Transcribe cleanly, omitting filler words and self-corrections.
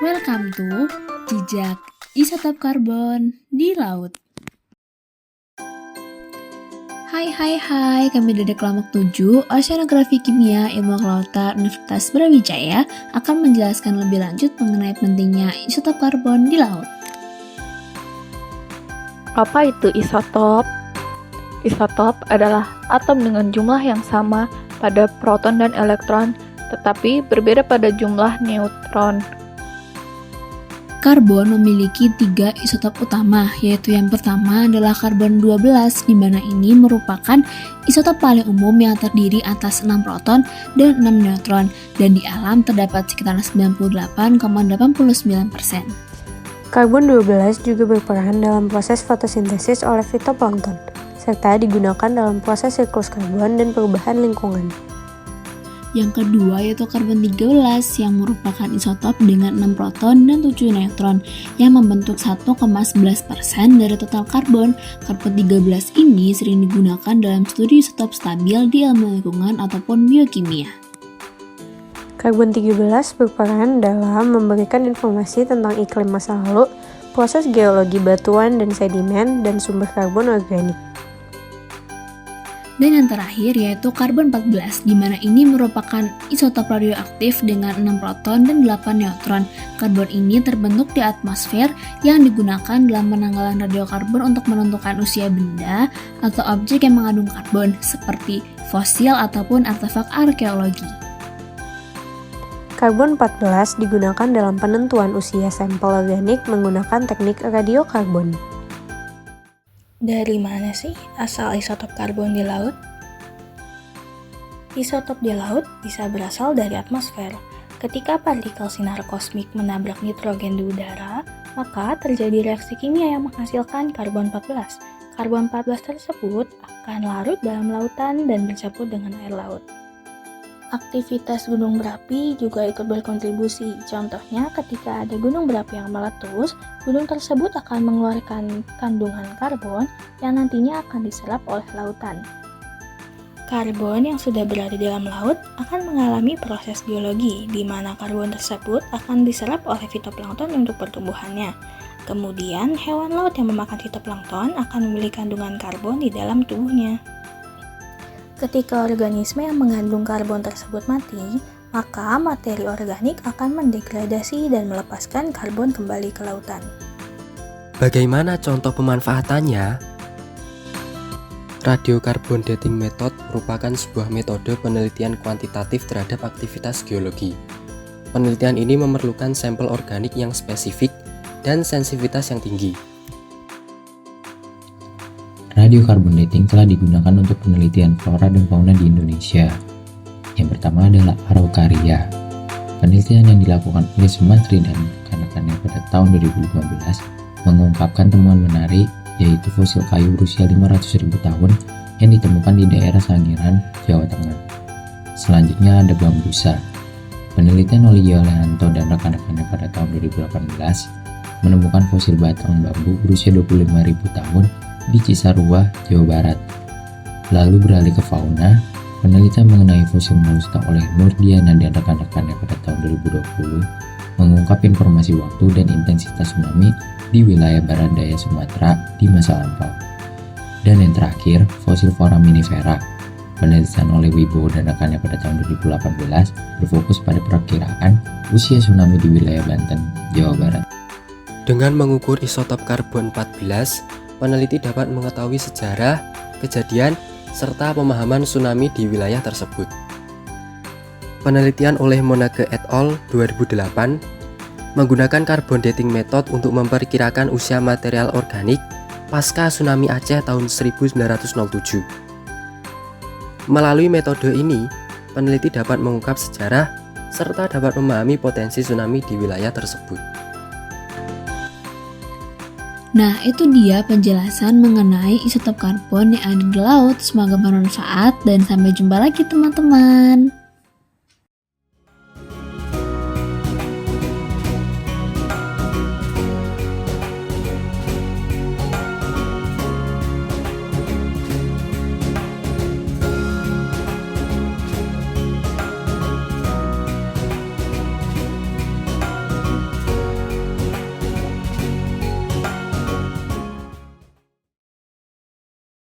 Welcome to Jejak Isotop Karbon di Laut. Hai, kami dari kelompok 7 Oceanografi Kimia Ilmu Kelautan Universitas Brawijaya akan menjelaskan lebih lanjut mengenai pentingnya isotop karbon di laut. Apa itu isotop? Isotop adalah atom dengan jumlah yang sama pada proton dan elektron, tetapi berbeda pada jumlah neutron. Karbon memiliki 3 isotop utama, yaitu yang pertama adalah karbon 12, di mana ini merupakan isotop paling umum yang terdiri atas 6 proton dan 6 neutron, dan di alam terdapat sekitar 98,89%. Karbon 12 juga berperan dalam proses fotosintesis oleh fitoplankton, serta digunakan dalam proses siklus karbon dan perubahan lingkungan. Yang kedua yaitu karbon 13 yang merupakan isotop dengan 6 proton dan 7 neutron yang membentuk 1,11% dari total karbon. Karbon 13 ini sering digunakan dalam studi isotop stabil di ilmu lingkungan ataupun biokimia. Karbon 13 berperan dalam memberikan informasi tentang iklim masa lalu, proses geologi batuan dan sedimen, dan sumber karbon organik. Dan yang terakhir yaitu karbon 14, di mana ini merupakan isotop radioaktif dengan 6 proton dan 8 neutron. Karbon ini terbentuk di atmosfer yang digunakan dalam penanggalan radiokarbon untuk menentukan usia benda atau objek yang mengandung karbon, seperti fosil ataupun artefak arkeologi. Karbon 14 digunakan dalam penentuan usia sampel organik menggunakan teknik radiokarbon. Dari mana sih asal isotop karbon di laut? Isotop di laut bisa berasal dari atmosfer. Ketika partikel sinar kosmik menabrak nitrogen di udara, maka terjadi reaksi kimia yang menghasilkan karbon 14. Karbon 14 tersebut akan larut dalam lautan dan bercampur dengan air laut. Aktivitas gunung berapi juga ikut berkontribusi. Contohnya, ketika ada gunung berapi yang meletus, gunung tersebut akan mengeluarkan kandungan karbon yang nantinya akan diserap oleh lautan. Karbon yang sudah berada di dalam laut akan mengalami proses biologi, di mana karbon tersebut akan diserap oleh fitoplankton untuk pertumbuhannya. Kemudian, hewan laut yang memakan fitoplankton akan memiliki kandungan karbon di dalam tubuhnya. Ketika organisme yang mengandung karbon tersebut mati, maka materi organik akan mendegradasi dan melepaskan karbon kembali ke lautan. Bagaimana contoh pemanfaatannya? Radiocarbon dating method merupakan sebuah metode penelitian kuantitatif terhadap aktivitas geologi. Penelitian ini memerlukan sampel organik yang spesifik dan sensitivitas yang tinggi. Radiocarbon dating telah digunakan untuk penelitian flora dan fauna di Indonesia. Yang pertama adalah Araucaria. Penelitian yang dilakukan oleh Sumatri dan rekan-rekannya pada tahun 2015 mengungkapkan temuan menarik, yaitu fosil kayu berusia 500.000 tahun yang ditemukan di daerah Sangiran, Jawa Tengah. Selanjutnya ada Bambusa. Penelitian oleh Yoleanto dan rekan-rekannya pada tahun 2018 menemukan fosil batang bambu berusia 25.000 tahun di Cisarua, Jawa Barat. Lalu beralih ke fauna, penelitian mengenai fosil moluska oleh Nurdiana dan rekan-rekannya pada tahun 2020 mengungkap informasi waktu dan intensitas tsunami di wilayah barat daya Sumatera di masa lampau. Dan yang terakhir, fosil foraminifera. Penelitian oleh Wibowo dan rekannya pada tahun 2018 berfokus pada perkiraan usia tsunami di wilayah Banten, Jawa Barat. Dengan mengukur isotop karbon 14, peneliti dapat mengetahui sejarah, kejadian, serta pemahaman tsunami di wilayah tersebut. Penelitian oleh Monage et al. 2008 menggunakan carbon dating method untuk memperkirakan usia material organik pasca tsunami Aceh tahun 1907. Melalui metode ini, peneliti dapat mengungkap sejarah serta dapat memahami potensi tsunami di wilayah tersebut. Nah, itu dia penjelasan mengenai isotop karbon yang ada di laut. Semoga bermanfaat dan sampai jumpa lagi teman-teman.